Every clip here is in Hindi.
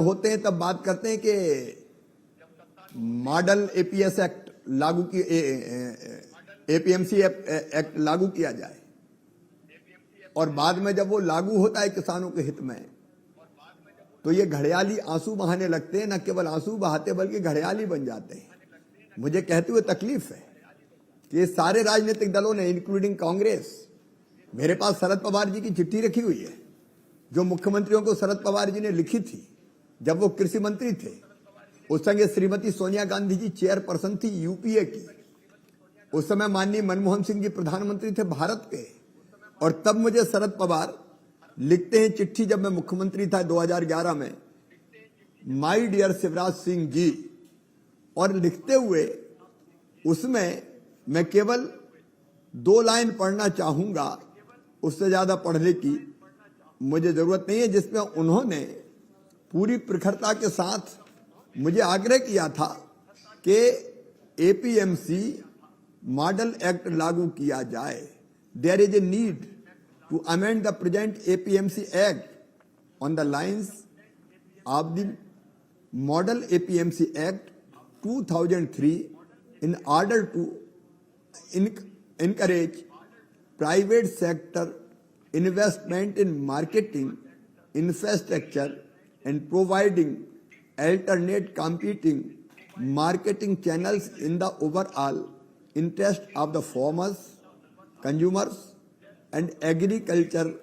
होते हैं तब बात करते हैं कि मॉडल एपीएस एक्ट लागू की एपीएमसी एक्ट लागू किया जाए और बाद में जब वो लागू होता है किसानों के हित में तो ये घड़ियाली आंसू बहाने लगते हैं। न केवल आंसू बहाते बल्कि घड़ियाली बन जाते हैं। मुझे कहते हुए तकलीफ है कि सारे राजनीतिक दलों ने इंक्लूडिंग कांग्रेस, मेरे पास शरद पवार जी की चिट्ठी रखी हुई है जो मुख्यमंत्रियों को शरद पवार जी ने लिखी थी जब वो कृषि मंत्री थे। उस समय श्रीमती सोनिया गांधी जी चेयरपर्सन थी यूपीए की। उस समय माननीय मनमोहन सिंह जी प्रधानमंत्री थे भारत के। और तब मुझे शरद पवार लिखते हैं चिट्ठी, जब मैं मुख्यमंत्री था 2011 में, माय डियर शिवराज सिंह जी, और लिखते हुए उसमें मैं केवल 2 लाइन पढ़ना चाहूंगा, उससे ज्यादा पढ़ने की मुझे जरूरत नहीं है, जिसमें उन्होंने पूरी प्रखरता के साथ मुझे आग्रह किया था कि एपीएमसी मॉडल एक्ट लागू किया जाए। There is a need to amend the present APMC act on the lines of the model APMC act 2003 in order to encourage private sector investment in marketing infrastructure and providing alternate competing marketing channels in the overall interest of the farmers, consumers and agricultural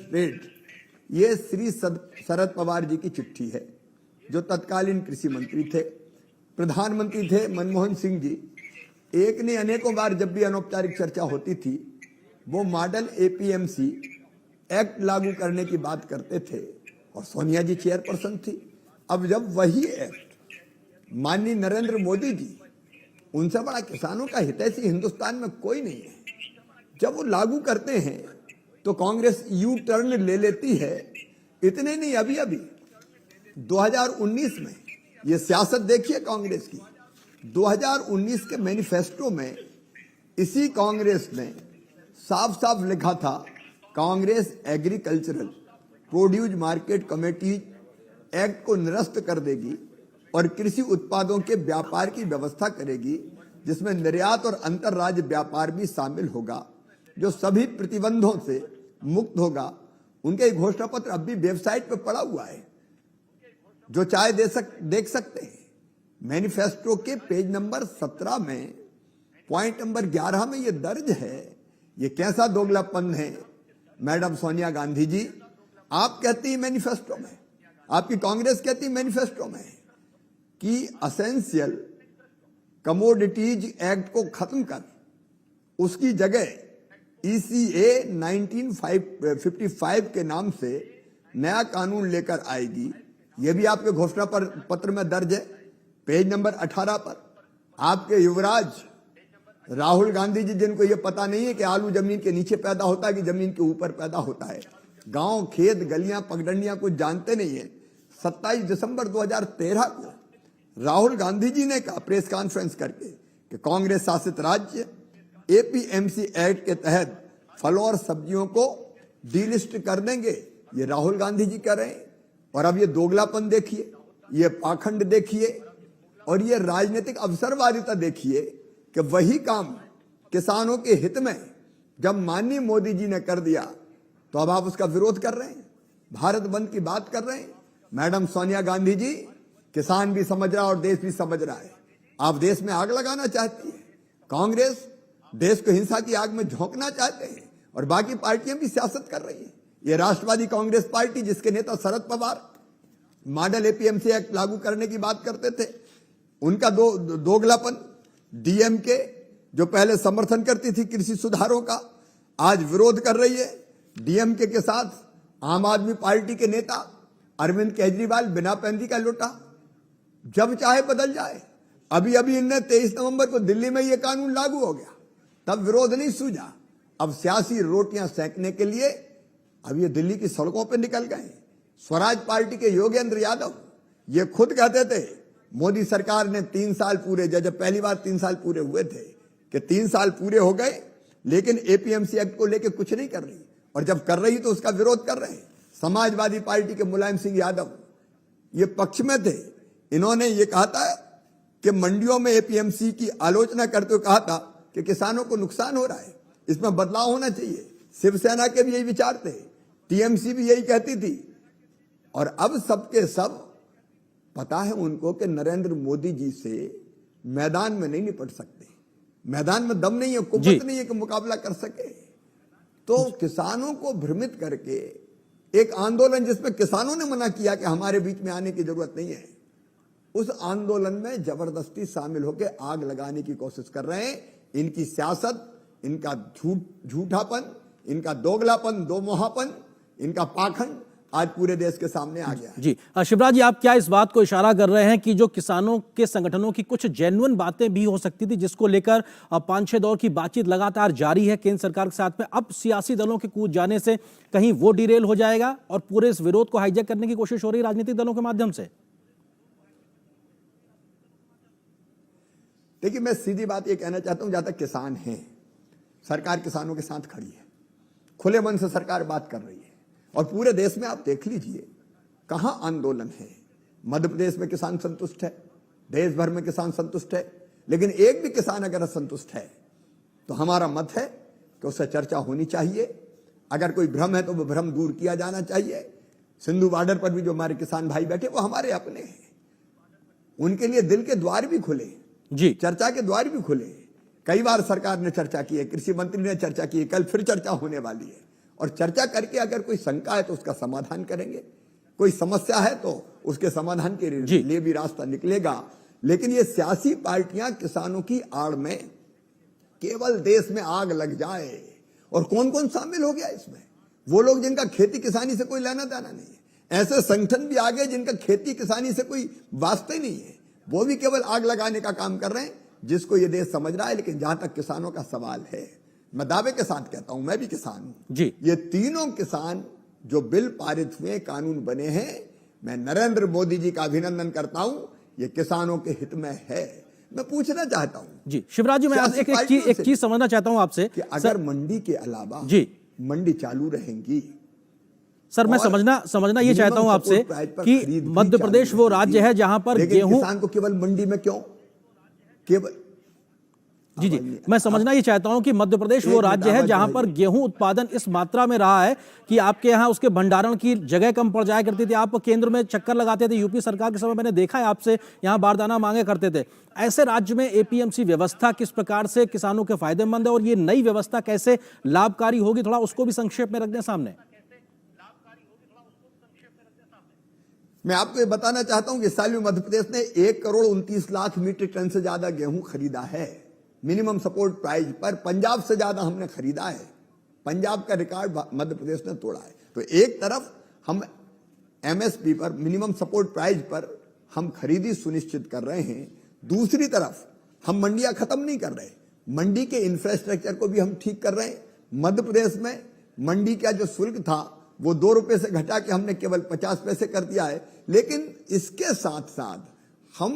trade। ये श्री शरद पवार जी की चिट्ठी है जो तत्कालीन कृषि मंत्री थे। प्रधानमंत्री थे मनमोहन सिंह जी। एक ने अनेकों बार जब भी अनौपचारिक चर्चा होती थी वो मॉडल एपीएमसी एक्ट लागू करने की बात करते थे और सोनिया जी चेयरपर्सन थी। अब जब वही एक्ट माननीय नरेंद्र मोदी जी, उनसे बड़ा किसानों का हितैषी हिंदुस्तान में कोई नहीं है, जब वो लागू करते हैं तो कांग्रेस यू टर्न ले लेती है। इतने नहीं, अभी अभी 2019 में, ये सियासत देखिए कांग्रेस की, 2019 के मैनिफेस्टो में इसी कांग्रेस ने साफ साफ लिखा था Congress agricultural produce market committee act को निरस्त कर देगी और कृषि उत्पादों के व्यापार की व्यवस्था करेगी, जिसमें निर्यात और अंतर राज्य व्यापार भी शामिल होगा, जो सभी प्रतिबंधों से मुक्त होगा। उनके घोषणा पत्र अब भी वेबसाइट पर पड़ा हुआ है, जो चाहे देख सकते हैं। मैनिफेस्टो के पेज नंबर 17 में पॉइंट नंबर 11 में ये दर्ज है। ये कैसा दोगलापन है मैडम सोनिया गांधी जी। आप कहती हैं मैनिफेस्टो में, आपकी कांग्रेस कहती है मैनिफेस्टो में कि असेंशियल कमोडिटीज एक्ट को खत्म कर उसकी जगह ईसीए 1955 के नाम से नया कानून लेकर आएगी। यह भी आपके घोषणा पत्र में दर्ज है, पेज नंबर 18 पर। आपके युवराज राहुल गांधी जी, जिनको यह पता नहीं है कि आलू जमीन के नीचे पैदा होता है कि जमीन के ऊपर पैदा होता है, गांव खेत गलियां पगडंडियां कुछ जानते नहीं है। 27 दिसंबर 2013 को राहुल गांधी जी ने कहा प्रेस कॉन्फ्रेंस करके कि कांग्रेस शासित राज्य एपीएमसी एक्ट के तहत फलों और सब्जियों को डीलिस्ट कर देंगे। ये राहुल गांधी जी कह रहे हैं। और अब ये दोगलापन देखिए, ये पाखंड देखिए और ये राजनीतिक अवसरवादिता देखिए कि वही काम किसानों के हित में जब माननीय मोदी जी ने कर दिया तो अब आप उसका विरोध कर रहे हैं, भारत बंद की बात कर रहे हैं। मैडम सोनिया गांधी जी, किसान भी समझ रहा है और देश भी समझ रहा है, आप देश में आग लगाना चाहती है। कांग्रेस देश को हिंसा की आग में झोंकना चाहते हैं और बाकी पार्टियां भी सियासत कर रही हैं। ये राष्ट्रवादी कांग्रेस पार्टी, जिसके नेता Sharad Pawar model APMC act लागू करने की बात करते थे, उनका दोगलापन। डीएमके, जो पहले समर्थन करती थी कृषि सुधारों का, आज विरोध कर रही है। डीएमके के साथ आम आदमी पार्टी के नेता अरविंद केजरीवाल बिना पैंदी का लौटा, जब चाहे बदल जाए। अभी अभी इनने 23 नवंबर को दिल्ली में यह कानून लागू हो गया, तब विरोध नहीं सूझा। अब सियासी रोटियां सेंकने के लिए अब ये दिल्ली की सड़कों पर निकल गए। स्वराज पार्टी के योगेंद्र यादव ये खुद कहते थे मोदी सरकार ने 3 साल पूरे, जब पहली बार 3 साल पूरे हुए थे, कि 3 साल पूरे हो गए लेकिन एपीएमसी एक्ट को लेकर कुछ नहीं कर रही, और जब कर रही तो उसका विरोध कर रहे हैं। समाजवादी पार्टी के मुलायम सिंह यादव ये पक्ष में थे। इन्होंने ये कहा था कि मंडियों में एपीएमसी की आलोचना करते हुए कहा था कि किसानों को नुकसान हो रहा है, इसमें बदलाव होना चाहिए। शिवसेना के भी यही विचार थे, टीएमसी भी यही कहती थी। और अब सबके सब पता है उनको कि नरेंद्र मोदी जी से मैदान में नहीं निपट सकते, मैदान में दम नहीं है, कुव्वत नहीं है कि मुकाबला कर सके। तो किसानों को भ्रमित करके एक आंदोलन जिसमें किसानों ने मना किया कि हमारे बीच में आने की जरूरत नहीं है, उस आंदोलन में जबरदस्ती शामिल होकर आग लगाने की कोशिश कर रहे हैं। इनकी सियासत, इनका झूठापन, इनका दोगलापन, दोमुहापन, इनका पाखंड आज पूरे देश के सामने आ गया है। जी शिवराज जी, आप क्या इस बात को इशारा कर रहे हैं कि जो किसानों के संगठनों की कुछ जेन्युइन बातें भी हो सकती थी, जिसको लेकर 5-6 दौर की बातचीत लगातार जारी है केंद्र सरकार के साथ में, अब सियासी दलों के कूद जाने से कहीं वो डिरेल हो जाएगा और पूरे इस विरोध को हाईजैक करने की कोशिश हो रही है राजनीतिक दलों के माध्यम से? देखिए, मैं सीधी बात ये कहना चाहता हूं, जहां तक किसान हैं, सरकार किसानों के साथ खड़ी है, खुले मन से सरकार बात कर रही है। और पूरे देश में आप देख लीजिए कहां आंदोलन है। मध्य प्रदेश में किसान संतुष्ट है, देश भर में किसान संतुष्ट है, लेकिन एक भी किसान अगर असंतुष्ट है तो हमारा मत है कि उससे चर्चा होनी चाहिए। अगर कोई भ्रम है तो वो भ्रम दूर किया जाना चाहिए। सिंधु बॉर्डर पर भी जो हमारे किसान भाई बैठे वो हमारे अपने हैं, उनके लिए दिल के द्वार भी खुले जी, चर्चा के द्वार भी खुले। कई बार सरकार ने चर्चा की है, कृषि मंत्री ने चर्चा की है, कल फिर चर्चा होने वाली है। और चर्चा करके अगर कोई शंका है तो उसका समाधान करेंगे, कोई समस्या है तो उसके समाधान के लिए भी रास्ता निकलेगा। लेकिन ये सियासी पार्टियां किसानों की आड़ में केवल देश में आग लग जाए, और कौन कौन शामिल हो गया इसमें? वो लोग जिनका खेती किसानी से कोई लेना देना नहीं है, ऐसे संगठन भी आगे जिनका खेती किसानी से कोई वास्ता ही नहीं है, वो भी केवल आग लगाने का काम कर रहे हैं, जिसको ये देश समझ रहा है। लेकिन जहां तक किसानों का सवाल है, मैं दावे के साथ कहता हूं, मैं भी किसान हूं जी, ये तीनों किसान जो बिल पारित हुए, कानून बने हैं, मैं नरेंद्र मोदी जी का अभिनंदन करता हूं। ये किसानों के हित में है। मैं पूछना चाहता हूं जी शिवराज जी, मैं एक चीज समझना चाहता हूं आपसे कि अगर मंडी के अलावा जी मंडी चालू रहेंगी, सर मैं समझना ये चाहता हूं आपसे कि मध्य प्रदेश वो राज्य है जहां पर गेहूं, किसान को केवल मंडी में क्यों, केवल जी मैं समझना ये चाहता हूं कि मध्य प्रदेश वो राज्य है जहां पर गेहूं उत्पादन इस मात्रा में रहा है कि आपके यहां उसके भंडारण की जगह कम पड़ जाया करती थी। आप केंद्र में चक्कर लगाते थे, यूपी सरकार के समय मैंने देखा है आपसे यहां बारदाना मांगे करते थे। ऐसे राज्य में एपीएमसी व्यवस्था किस प्रकार से किसानों के फायदेमंद है और ये नई व्यवस्था कैसे लाभकारी होगी, थोड़ा उसको भी संक्षेप में रख दें सामने। मैं आपको ये बताना चाहता हूं कि इस साल में मध्य प्रदेश ने 1,29,00,000 मीट्रिक टन से ज्यादा गेहूं खरीदा है मिनिमम सपोर्ट प्राइस पर। पंजाब से ज्यादा हमने खरीदा है, पंजाब का रिकॉर्ड मध्य प्रदेश ने तोड़ा है। तो एक तरफ हम एमएसपी पर, मिनिमम सपोर्ट प्राइस पर हम खरीदी सुनिश्चित कर रहे हैं, दूसरी तरफ हम मंडियां खत्म नहीं कर रहे, मंडी के इंफ्रास्ट्रक्चर को भी हम ठीक कर रहे हैं। मध्य प्रदेश में मंडी का जो शुल्क था वो 2 रुपए से घटा के हमने केवल 50 पैसे कर दिया है। लेकिन इसके साथ साथ हम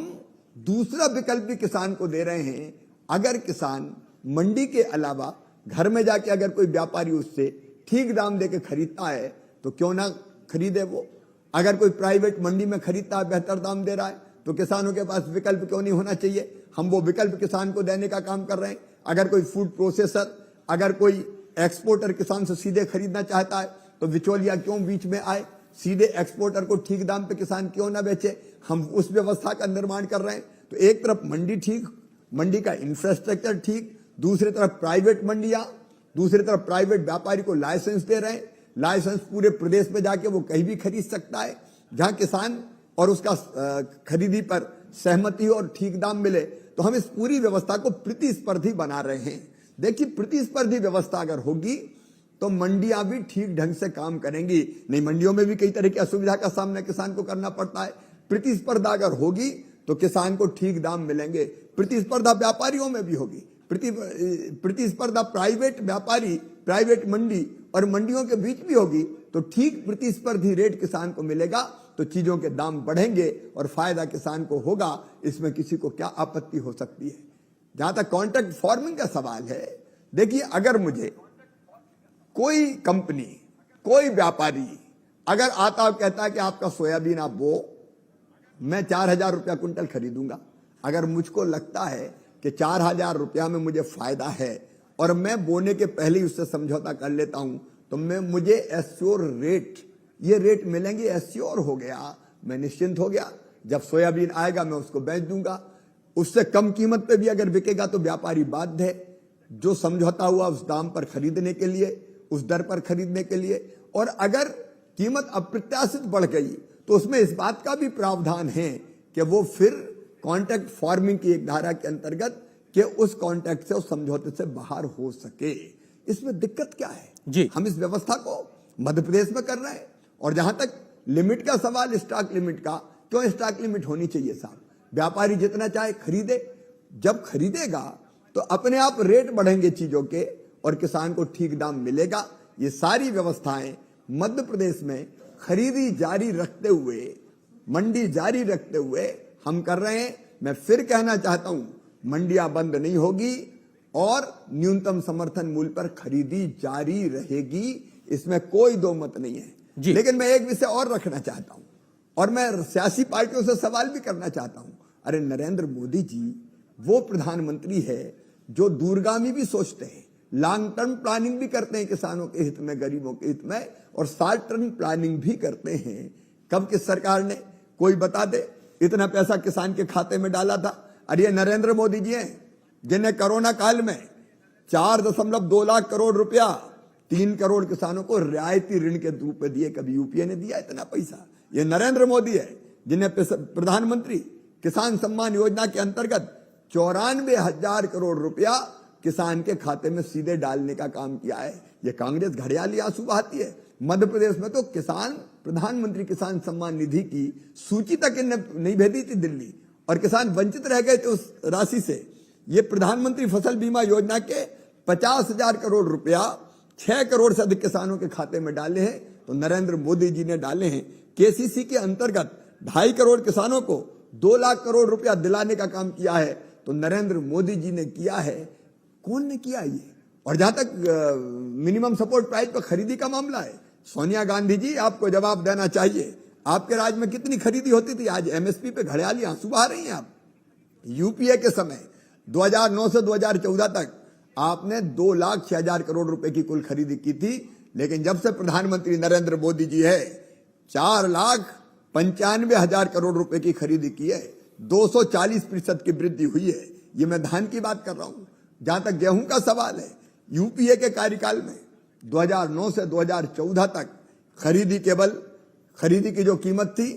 दूसरा विकल्प भी किसान को दे रहे हैं। अगर किसान मंडी के अलावा घर में जाके अगर कोई व्यापारी उससे ठीक दाम देके खरीदता है तो क्यों ना खरीदे वो। अगर कोई प्राइवेट मंडी में खरीदता है, बेहतर दाम दे रहा है, तो किसानों के पास विकल्प क्यों नहीं होना चाहिए? हम वो विकल्प किसान को देने का काम कर रहे हैं। अगर कोई फूड प्रोसेसर, अगर कोई एक्सपोर्टर किसान से सीधे खरीदना चाहता है तो बिचौलिया क्यों बीच में आए? सीधे एक्सपोर्टर को ठीक दाम पे किसान क्यों ना बेचे? हम उस व्यवस्था का निर्माण कर रहे हैं। तो एक तरफ मंडी ठीक, मंडी का इंफ्रास्ट्रक्चर ठीक, दूसरी तरफ प्राइवेट मंडियां, दूसरी तरफ प्राइवेट व्यापारी को लाइसेंस दे रहे हैं। लाइसेंस पूरे प्रदेश में जाके वो कहीं भी खरीद सकता है जहां किसान और उसका खरीदी पर सहमति हो और ठीक दाम मिले। तो हम इस पूरी व्यवस्था को प्रतिस्पर्धी बना रहे हैं। देखिए, प्रतिस्पर्धी व्यवस्था अगर होगी तो मंडियां भी ठीक ढंग से काम करेंगी। नहीं, मंडियों में भी कई तरह की असुविधा का सामना किसान को करना पड़ता है। प्रतिस्पर्धा अगर होगी तो किसान को ठीक दाम मिलेंगे। प्रतिस्पर्धा व्यापारियों में भी होगी, प्रतिस्पर्धा प्राइवेट व्यापारी, प्राइवेट मंडी और मंडियों के बीच भी होगी तो ठीक प्रतिस्पर्धी रेट किसान को मिलेगा। तो चीजों के दाम बढ़ेंगे और फायदा किसान को होगा। इसमें किसी को क्या आपत्ति हो सकती है? जहां तक कॉन्ट्रैक्ट फार्मिंग का सवाल है, देखिए, अगर मुझे कोई कंपनी, कोई व्यापारी अगर आता और कहता है कि आपका सोयाबीन आप बो मैं 4,000 रुपया कुंटल खरीदूंगा। अगर मुझको लगता है कि 4,000 रुपया में मुझे फायदा है और मैं बोने के पहले ही उससे समझौता कर लेता हूं, तो मुझे एश्योर रेट, ये रेट मिलेंगे, एश्योर हो गया, मैं निश्चिंत हो गया। जब सोयाबीन आएगा मैं उसको बेच दूंगा। उससे कम कीमत पे भी अगर बिकेगा तो व्यापारी बाध्य है जो समझौता हुआ उस दाम पर खरीदने के लिए, उस दर पर खरीदने के लिए। और अगर कीमत अप्रत्याशित बढ़ गई तो उसमें इस बात का भी प्रावधान है कि वो फिर कॉन्ट्रैक्ट फार्मिंग की एक धारा के अंतर्गत कि उस कॉन्ट्रैक्ट से, उस समझौते से बाहर हो सके। इसमें दिक्कत क्या है जी। हम इस व्यवस्था को मध्य प्रदेश में कर रहे हैं। और जहां तक लिमिट का सवाल, स्टॉक लिमिट का, क्यों स्टॉक लिमिट होनी चाहिए साहब? व्यापारी जितना चाहे खरीदे, जब खरीदेगा तो अपने आप रेट बढ़ेंगे चीजों के और किसान को ठीक दाम मिलेगा। ये सारी व्यवस्थाएं मध्य प्रदेश में खरीदी जारी रखते हुए, मंडी जारी रखते हुए हम कर रहे हैं। मैं फिर कहना चाहता हूं, मंडियां बंद नहीं होगी और न्यूनतम समर्थन मूल्य पर खरीदी जारी रहेगी, इसमें कोई दो मत नहीं है। लेकिन मैं एक विषय और रखना चाहता हूं और मैं सियासी पार्टियों से सवाल भी करना चाहता हूं। अरे नरेंद्र मोदी जी वो प्रधानमंत्री है जो दूरगामी भी सोचते हैं, लॉन्ग टर्म प्लानिंग भी करते हैं किसानों के हित में, गरीबों के हित में, और शॉर्ट टर्म प्लानिंग भी करते हैं। कब किस सरकार ने, कोई बता दे, इतना पैसा किसान के खाते में डाला था? अरे ये नरेंद्र मोदी जी हैं जिन्हें कोरोना काल में 4.2 लाख करोड़ रुपया 3 करोड़ किसानों को रियायती ऋण के रूप में दिए। कभी यूपीए ने दिया इतना पैसा? ये नरेंद्र मोदी है जिन्हें प्रधानमंत्री किसान सम्मान योजना के अंतर्गत 94,000 करोड़ रुपया किसान के खाते में सीधे डालने का काम किया है। ये कांग्रेस घड़ियाली आंसू बहाती है। मध्य प्रदेश में तो किसान, प्रधानमंत्री किसान सम्मान निधि की सूची तक इन्हें नहीं भेजी थी दिल्ली, और किसान वंचित रह गए थे उस राशि से। ये प्रधानमंत्री फसल बीमा योजना के 50,000 करोड़ रुपया 6 करोड़ से अधिक किसानों के खाते में डाले हैं तो नरेंद्र मोदी जी ने डाले हैं। केसीसी के अंतर्गत 2.5 करोड़ किसानों को 2 लाख करोड़ रुपया दिलाने का काम किया है तो नरेंद्र मोदी जी ने किया है। कौन ने किया ये? और जहां तक मिनिमम सपोर्ट प्राइस पर खरीदी का मामला है, सोनिया गांधी जी आपको जवाब देना चाहिए। आपके राज्य में कितनी खरीदी होती थी? आज एमएसपी पे घड़ियाली आंसू बहा रही हैं आप। यूपीए के समय 2009 से 2014 तक आपने 2,06,000 करोड़ रुपए की कुल खरीदी की थी, लेकिन जब से प्रधानमंत्री नरेंद्र मोदी जी है 4,95,000 करोड़ रुपए की खरीदी की है। 240% की वृद्धि हुई है। ये मैं धान की बात कर रहा हूं। जहां तक गेहूं का सवाल है, यूपीए के कार्यकाल में 2009 से 2014 तक खरीदी की जो कीमत थी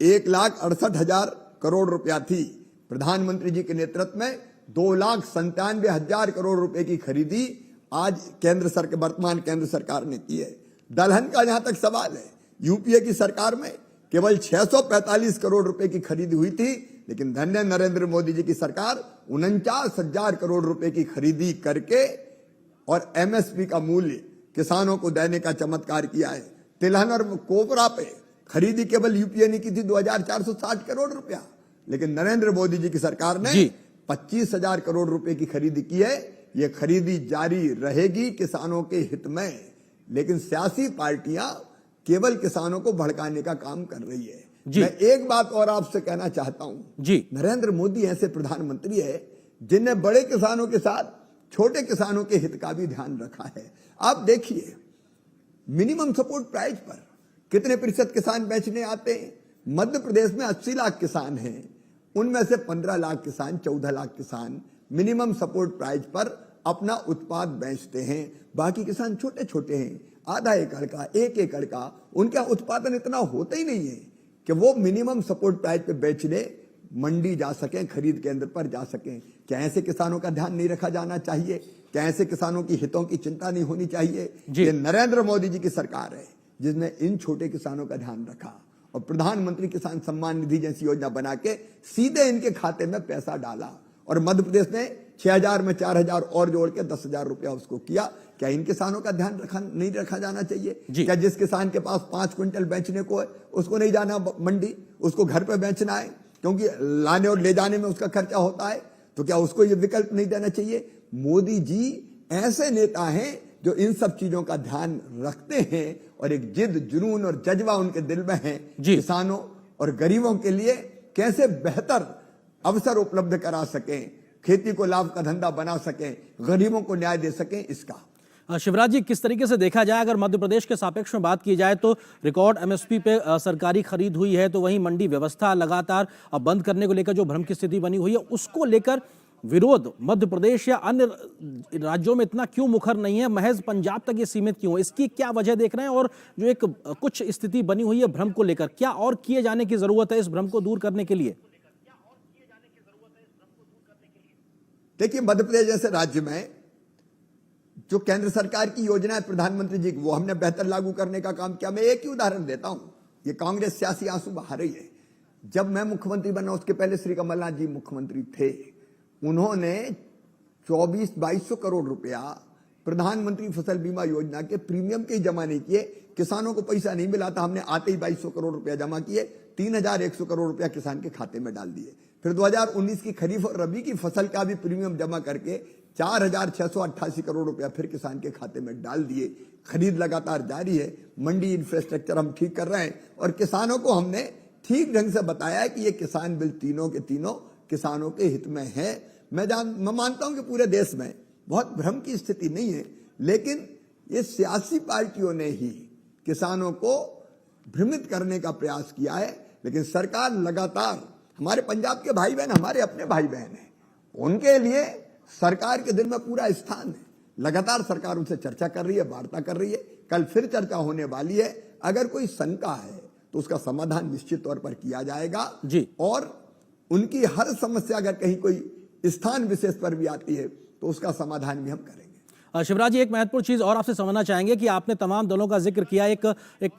1,68,000 करोड़ रुपया थी। प्रधानमंत्री जी के नेतृत्व में 2,97,000 करोड़ रुपए की खरीदी आज वर्तमान केंद्र सरकार ने की है। दलहन का जहां तक सवाल है, यूपीए की सरकार में केवल 645 करोड़ रुपए की खरीदी हुई थी, लेकिन धन्य नरेंद्र मोदी जी की सरकार 49,000 करोड़ रुपए की खरीदी करके और एमएसपी का मूल्य किसानों को देने का चमत्कार किया है। तिलहन और कोपरा पे खरीदी केवल यूपीए ने की थी 2,460 करोड़ रुपया, लेकिन नरेंद्र मोदी जी की सरकार ने 25,000 करोड़ रुपए की खरीदी की है। ये खरीदी जारी रहेगी किसानों के हित में, लेकिन सियासी पार्टियां केवल किसानों को भड़काने का काम कर रही है। मैं एक बात और आपसे कहना चाहता हूं जी, नरेंद्र मोदी ऐसे प्रधानमंत्री है जिनने बड़े किसानों के साथ छोटे किसानों के हित का भी ध्यान रखा है। आप देखिए मिनिमम सपोर्ट प्राइस पर कितने प्रतिशत किसान बेचने आते हैं। मध्य प्रदेश में 80 लाख किसान हैं, उनमें से 15 लाख किसान, 14 लाख किसान मिनिमम सपोर्ट प्राइस पर अपना उत्पाद बेचते हैं। बाकी किसान छोटे छोटे हैं, आधा एकड़ का, 1 एकड़ का, उनका उत्पादन इतना होता ही नहीं है कि वो मिनिमम सपोर्ट प्राइस पे बेचने मंडी जा सकें, खरीद केंद्र पर जा सकें। क्या ऐसे किसानों का ध्यान नहीं रखा जाना चाहिए? क्या ऐसे किसानों की हितों की चिंता नहीं होनी चाहिए? ये नरेंद्र मोदी जी की सरकार है जिसने इन छोटे किसानों का ध्यान रखा और प्रधानमंत्री किसान सम्मान निधि जैसी योजना बना के सीधे इनके खाते में पैसा डाला। और मध्य प्रदेश ने 6,000 में 4,000 और जोड़ के 10,000 रुपया उसको किया। क्या इन किसानों का ध्यान नहीं रखा जाना चाहिए? क्या जिस किसान के पास 5 क्विंटल बेचने को है उसको नहीं जाना मंडी, उसको घर पे बेचना है क्योंकि लाने और ले जाने में उसका खर्चा होता है, तो क्या उसको ये विकल्प नहीं देना चाहिए? मोदी जी ऐसे नेता हैं जो इन सब चीजों का ध्यान रखते हैं और एक जिद, जुनून और जज्बा उनके दिल में है किसानों और गरीबों के लिए कैसे बेहतर अवसर उपलब्ध करा सकें, खेती को लाभ का धंधा बना सकें, गरीबों को न्याय दे सकें, इसका। शिवराज जी, किस तरीके से देखा जाए, अगर मध्य प्रदेश के सापेक्ष में बात की जाए तो रिकॉर्ड एमएसपी पे सरकारी खरीद हुई है, तो वहीं मंडी व्यवस्था लगातार बंद करने को लेकर जो भ्रम की स्थिति बनी हुई है, उसको लेकर विरोध मध्य प्रदेश या अन्य राज्यों में इतना क्यों मुखर नहीं है, महज पंजाब तक ये सीमित क्यों है? इसकी क्या वजह देख रहे हैं? और जो एक कुछ स्थिति बनी हुई है भ्रम को लेकर, क्या और किए जाने की जरूरत है इस भ्रम को दूर करने के लिए? देखिए, मध्य प्रदेश जैसे राज्य में जो केंद्र सरकार की योजना है प्रधानमंत्री जी की, वो हमने बेहतर लागू करने का काम किया। मैं एक ही उदाहरण देता हूं, ये कांग्रेस सियासी आंसू बहा रही है। जब मैं मुख्यमंत्री बना उसके पहले श्री कमलनाथ जी मुख्यमंत्री थे, उन्होंने 2200 करोड़ रुपया प्रधानमंत्री फसल बीमा योजना के प्रीमियम के जमा नहीं किए। किसानों को पैसा नहीं मिला था, हमने आते ही 2200 करोड़ रुपया जमा किए, 3100 करोड़ रुपया किसान के खाते में डाल दिए। फिर 2019 की खरीफ और रबी की फसल का भी प्रीमियम जमा करके 4688 करोड़ रुपया फिर किसान के खाते में डाल दिए। खरीद लगातार जारी है, मंडी इंफ्रास्ट्रक्चर हम ठीक कर रहे हैं, और किसानों को हमने ठीक ढंग से बताया कि ये किसान बिल तीनों के तीनों किसानों के हित में है। मैं मानता हूं कि पूरे देश में बहुत भ्रम की स्थिति नहीं है, लेकिन ये सियासी पार्टियों ने ही किसानों को भ्रमित करने का प्रयास किया है। लेकिन सरकार लगातार, हमारे पंजाब के भाई बहन हमारे अपने भाई बहन हैं, उनके लिए सरकार के दिल में पूरा स्थान है। लगातार सरकार उनसे चर्चा कर रही है, वार्ता कर रही है, कल फिर चर्चा होने वाली है। अगर कोई शंका है तो उसका समाधान निश्चित तौर पर किया जाएगा जी। और उनकी हर समस्या अगर कहीं कोई स्थान विशेष पर भी आती है तो उसका समाधान भी हम करेंगे। शिवराज जी, एक महत्वपूर्ण चीज और आपसे समझना चाहेंगे कि आपने तमाम दलों का जिक्र किया, एक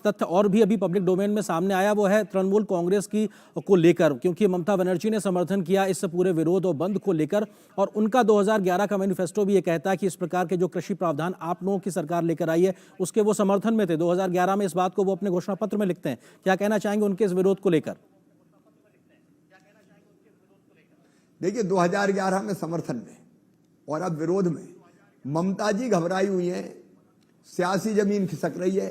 तथ्य और भी अभी पब्लिक डोमेन में सामने आया, वो है तृणमूल कांग्रेस की को लेकर, क्योंकि ममता बनर्जी ने समर्थन किया इस पूरे विरोध और बंद को लेकर, और उनका 2011 का मैनिफेस्टो भी ये कहता है कि इस प्रकार के जो कृषि प्रावधान आप लोगों की सरकार लेकर आई है उसके वो समर्थन में थे। 2011 में इस बात को वो अपने घोषणा पत्र में लिखते हैं। क्या कहना चाहेंगे उनके इस विरोध को लेकर? देखिए, 2011 में समर्थन में और अब विरोध में ममता जी घबराई हुई हैं, सियासी जमीन खिसक रही है,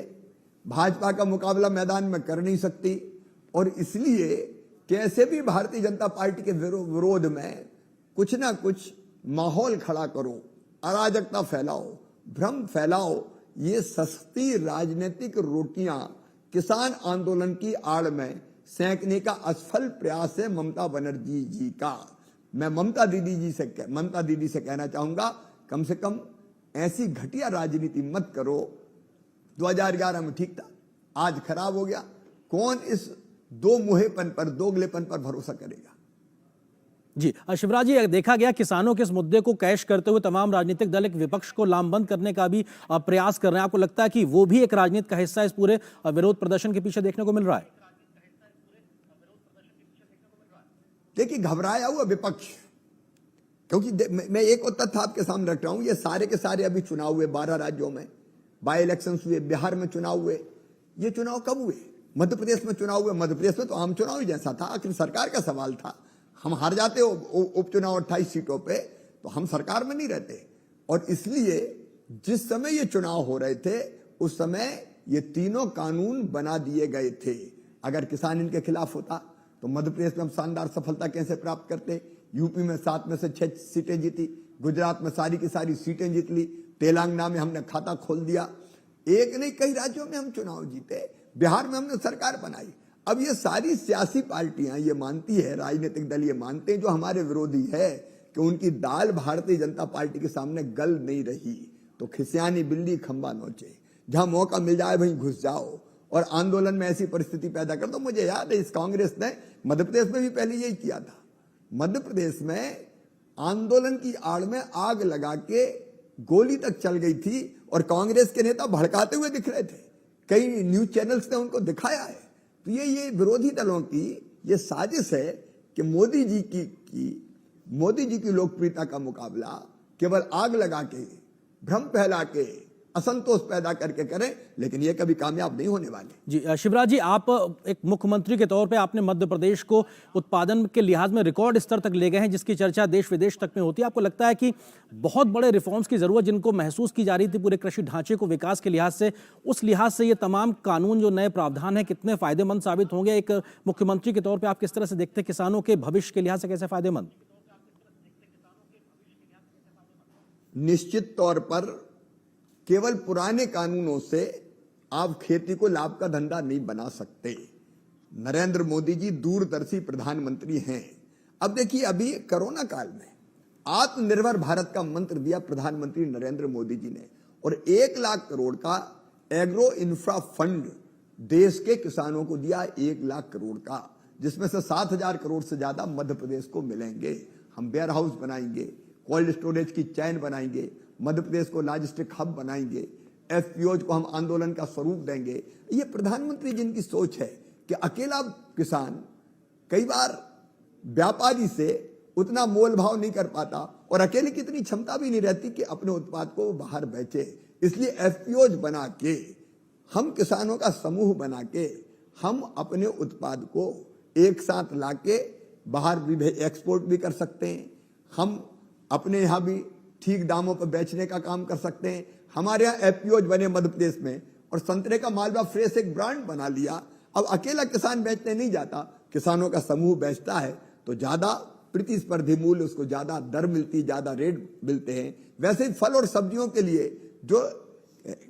भाजपा का मुकाबला मैदान में कर नहीं सकती, और इसलिए कैसे भी भारतीय जनता पार्टी के विरोध में कुछ ना कुछ माहौल खड़ा करो, अराजकता फैलाओ, भ्रम फैलाओ। ये सस्ती राजनीतिक रोटियां किसान आंदोलन की आड़ में सेंकने का असफल प्रयास है ममता बनर्जी जी का। मैं ममता दीदी से कहना चाहूंगा, कम से कम ऐसी घटिया राजनीति मत करो। 2011 में ठीक था, आज खराब हो गया। कौन इस दो मुहेपन पर, दोगलेपन पर भरोसा करेगा? जी शिवराज जी, देखा गया किसानों के इस मुद्दे को कैश करते हुए तमाम राजनीतिक दल एक विपक्ष को लामबंद करने का भी प्रयास कर रहे हैं। आपको लगता है कि वो भी एक राजनीति का हिस्सा इस पूरे विरोध प्रदर्शन के पीछे देखने को मिल रहा है? देखिए, घबराया हुआ विपक्ष, क्योंकि मैं एक और तथ्य आपके सामने रख रहा हूं, ये सारे के सारे अभी चुनाव हुए 12 राज्यों में, बाई इलेक्शंस हुए, बिहार में चुनाव हुए। ये चुनाव कब हुए? मध्य प्रदेश में चुनाव हुए। मध्य प्रदेश में तो आम चुनाव ही जैसा था, आखिर सरकार का सवाल था। हम हार जाते उपचुनाव 28 सीटों पे तो हम सरकार में नहीं रहते, और इसलिए जिस समय ये चुनाव हो रहे थे उस समय ये तीनों कानून बना दिए गए थे। अगर किसान इनके खिलाफ होता तो मध्य प्रदेश में हम शानदार सफलता कैसे प्राप्त करते? यूपी में 7 में से 6 सीटें जीती, गुजरात में सारी की सारी सीटें जीत ली, तेलंगाना में हमने खाता खोल दिया, एक नहीं कई राज्यों में हम चुनाव जीते, बिहार में हमने सरकार बनाई। अब ये सारी सियासी पार्टियां ये मानती है, राजनीतिक दल ये मानते हैं, जो हमारे विरोधी है, कि उनकी दाल भारतीय जनता पार्टी के सामने गल नहीं रही, तो खिसियानी बिल्ली खंबा नोचे, जहां मौका मिल जाए वहीं घुस जाओ और आंदोलन में ऐसी परिस्थिति पैदा कर दो। मुझे याद है इस कांग्रेस ने मध्य प्रदेश में भी पहले यही किया था। मध्य प्रदेश में आंदोलन की आड़ में आग लगा के गोली तक चल गई थी, और कांग्रेस के नेता भड़काते हुए दिख रहे थे, कई न्यूज चैनल्स ने उनको दिखाया है। तो ये विरोधी दलों की ये साजिश है कि मोदी जी की लोकप्रियता का मुकाबला केवल आग लगा के, भ्रम फैला के, असंतोष पैदा करके करें, लेकिन ये कभी कामयाब नहीं होने वाले। जी शिवराज जी, आप एक मुख्यमंत्री के तौर पे आपने मध्य प्रदेश को उत्पादन के लिहाज में रिकॉर्ड स्तर तक ले गए हैं, जिसकी चर्चा देश विदेश तक में होती है। आपको लगता है कि बहुत बड़े रिफॉर्म्स की जरूरत जिनको महसूस की जा रही थी पूरे कृषि ढांचे को विकास के लिहाज से, उस लिहाज से ये तमाम कानून जो नए प्रावधान है कितने फायदेमंद साबित होंगे? एक मुख्यमंत्री के तौर पर आप किस तरह से देखते हैं किसानों के भविष्य के लिहाज से कैसे फायदेमंद? निश्चित तौर पर केवल पुराने कानूनों से आप खेती को लाभ का धंधा नहीं बना सकते। नरेंद्र मोदी जी दूरदर्शी प्रधानमंत्री हैं। अब देखिए, अभी कोरोना काल में आत्मनिर्भर भारत का मंत्र दिया प्रधानमंत्री नरेंद्र मोदी जी ने, और 1 लाख करोड़ का एग्रो इंफ्रा फंड देश के किसानों को दिया, 1 लाख करोड़ का, जिसमें से 7,000 करोड़ से ज्यादा मध्य प्रदेश को मिलेंगे। हम वेयर हाउस बनाएंगे, कोल्ड स्टोरेज की चैन बनाएंगे, मध्य प्रदेश को लॉजिस्टिक हब बनाएंगे, एफपीओज को हम आंदोलन का स्वरूप देंगे। ये प्रधानमंत्री जी की सोच है कि अकेला किसान कई बार व्यापारी से उतना मोल भाव नहीं कर पाता, और अकेले की इतनी क्षमता भी नहीं रहती कि अपने उत्पाद को बाहर बेचे। इसलिए एफपीओज बना के, हम किसानों का समूह बना के, हम अपने उत्पाद को एक साथ लाके बाहर भी एक्सपोर्ट भी कर सकते हैं। हम अपने यहाँ भी ठीक दामों पर बेचने का काम कर सकते हैं। हमारे यहाँ एफपीओज बने मध्य प्रदेश में, और संतरे का मालवा फ्रेश एक ब्रांड बना लिया। अब अकेला किसान बेचने नहीं जाता, किसानों का समूह बेचता है तो ज्यादा प्रतिस्पर्धी मूल्य, उसको ज्यादा दर मिलती, ज्यादा रेट मिलते हैं। वैसे ही फल और सब्जियों के लिए जो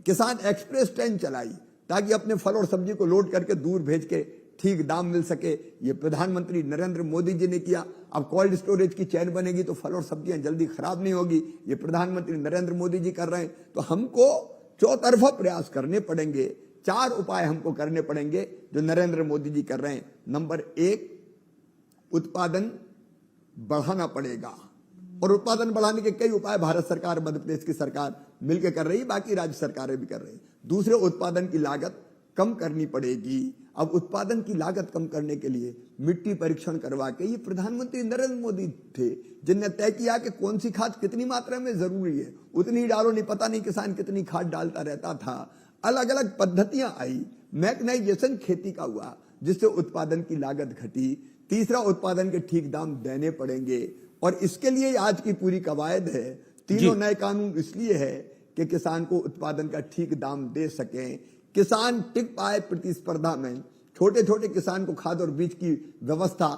किसान एक्सप्रेस ट्रेन चलाई ताकि अपने फल और सब्जी को लोड करके दूर भेज के ठीक दाम मिल सके, ये प्रधानमंत्री नरेंद्र मोदी जी ने किया। अब कोल्ड स्टोरेज की चैन बनेगी तो फल और सब्जियां जल्दी खराब नहीं होगी, ये प्रधानमंत्री नरेंद्र मोदी जी कर रहे हैं। तो हमको चौतरफा प्रयास करने पड़ेंगे, 4 उपाय हमको करने पड़ेंगे जो नरेंद्र मोदी जी कर रहे हैं। नंबर 1, उत्पादन बढ़ाना पड़ेगा, और उत्पादन बढ़ाने के कई उपाय भारत सरकार, मध्य प्रदेश की सरकार मिलकर कर रही है, बाकी राज्य सरकारें भी कर रही है। दूसरे, उत्पादन की लागत कम करनी पड़ेगी। अब उत्पादन की लागत कम करने के लिए मिट्टी परीक्षण करवा के, ये प्रधानमंत्री नरेंद्र मोदी थे जिनने तय किया कि कौन सी खाद कितनी मात्रा में जरूरी है, उतनी डालो, नहीं पता नहीं किसान कितनी खाद डालता रहता था। अलग अलग पद्धतियां आई, मैकेनाइजेशन खेती का हुआ, जिससे उत्पादन की लागत घटी। तीसरा, उत्पादन के ठीक दाम देने पड़ेंगे, और इसके लिए आज की पूरी कवायद है। तीनों नए कानून इसलिए है कि किसान को उत्पादन का ठीक दाम दे सकें, किसान टिक पाए प्रतिस्पर्धा में। छोटे छोटे किसान को खाद और बीज की व्यवस्था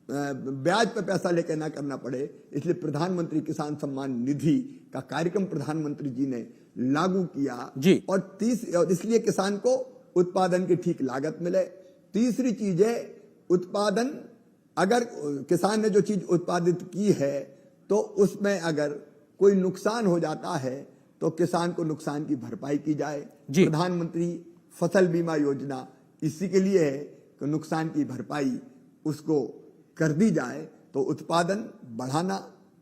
ब्याज पर पैसा लेकर ना करना पड़े, इसलिए प्रधानमंत्री किसान सम्मान निधि का कार्यक्रम प्रधानमंत्री जी ने लागू किया। और इसलिए किसान को उत्पादन की ठीक लागत मिले। तीसरी चीज है उत्पादन, अगर किसान ने जो चीज उत्पादित की है तो उसमें अगर कोई नुकसान हो जाता है तो किसान को नुकसान की भरपाई की जाए। प्रधानमंत्री फसल बीमा योजना इसी के लिए है कि नुकसान की भरपाई उसको कर दी जाए। तो उत्पादन बढ़ाना,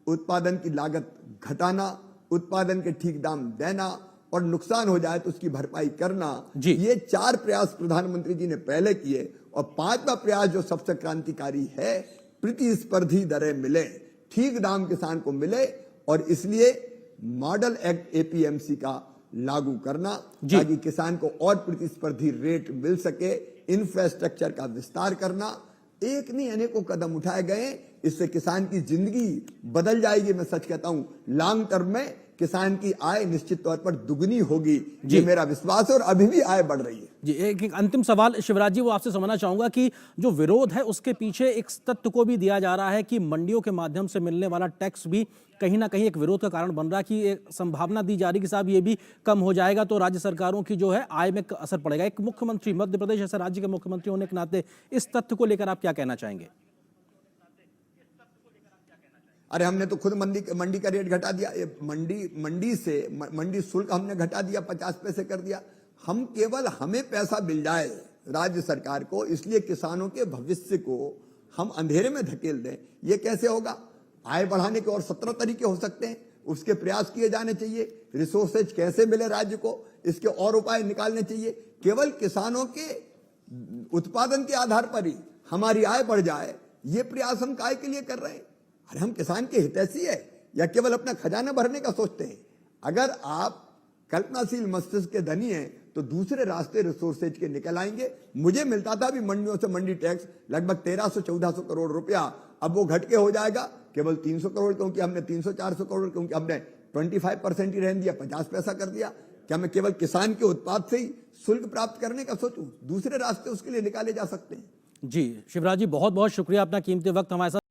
उत्पादन की लागत घटाना, उत्पादन के ठीक दाम देना, और नुकसान हो जाए तो उसकी भरपाई करना, ये 4 प्रयास प्रधानमंत्री जी ने पहले किए। और 5वां प्रयास जो सबसे क्रांतिकारी है, प्रतिस्पर्धी दरें मिले, ठीक दाम किसान को मिले, और इसलिए मॉडल एक्ट एपीएमसी का लागू करना ताकि किसान को और प्रतिस्पर्धी रेट मिल सके। इंफ्रास्ट्रक्चर का विस्तार करना, एक नहीं अनेकों कदम उठाए गए, इससे किसान की जिंदगी बदल जाएगी। मैं सच कहता हूं, लॉन्ग टर्म में किसान की आय निश्चित तौर पर दुगनी होगी, ये मेरा विश्वास है, और अभी भी आय बढ़ रही है। जी, एक अंतिम सवाल शिवराज जी, वो आपसे समझना चाहूंगा कि जो विरोध है उसके पीछे एक तथ्य को भी दिया जा रहा है कि मंडियों के माध्यम से मिलने वाला टैक्स भी कहीं ना कहीं एक विरोध का कारण बन रहा है, कि एक संभावना दी जा रही कि साहब ये भी कम हो जाएगा तो राज्य सरकारों की जो है आय में असर पड़ेगा। एक मुख्यमंत्री, मध्य प्रदेश ऐसे राज्य के मुख्यमंत्री होने के नाते इस तथ्य को लेकर आप क्या कहना चाहेंगे? अरे हमने तो खुद मंडी का रेट घटा दिया, मंडी शुल्क हमने घटा दिया, 50 पैसे कर दिया। हम केवल हमें पैसा मिल जाए राज्य सरकार को, इसलिए किसानों के भविष्य को हम अंधेरे में धकेल दें, ये कैसे होगा? आय बढ़ाने के और 17 तरीके हो सकते हैं, उसके प्रयास किए जाने चाहिए। रिसोर्सेज कैसे मिले राज्य को, इसके और उपाय निकालने चाहिए। केवल किसानों के उत्पादन के आधार पर ही हमारी आय बढ़ जाए, ये प्रयास हम काय के लिए कर रहे हैं? अरे हम किसान के हितैषी है या केवल अपना खजाना भरने का सोचते हैं? अगर आप कल्पनाशील मस्तिष्क के धनी हैं तो दूसरे रास्ते रिसोर्सेज के निकल आएंगे। मुझे मिलता था अभी मंडियों से मंडी टैक्स लगभग 1300-1400 करोड़ रुपया, अब वो घट के हो जाएगा केवल 300 करोड़, क्योंकि हमने 300-400 करोड़, क्योंकि हमने 25% ही रहने दिया, 50 पैसा कर दिया। क्या मैं केवल किसान के उत्पाद से ही शुल्क प्राप्त करने का सोचूं? दूसरे रास्ते उसके लिए निकाले जा सकते हैं। जी शिवराज जी, बहुत बहुत शुक्रिया, अपना कीमती वक्त हमारे साथ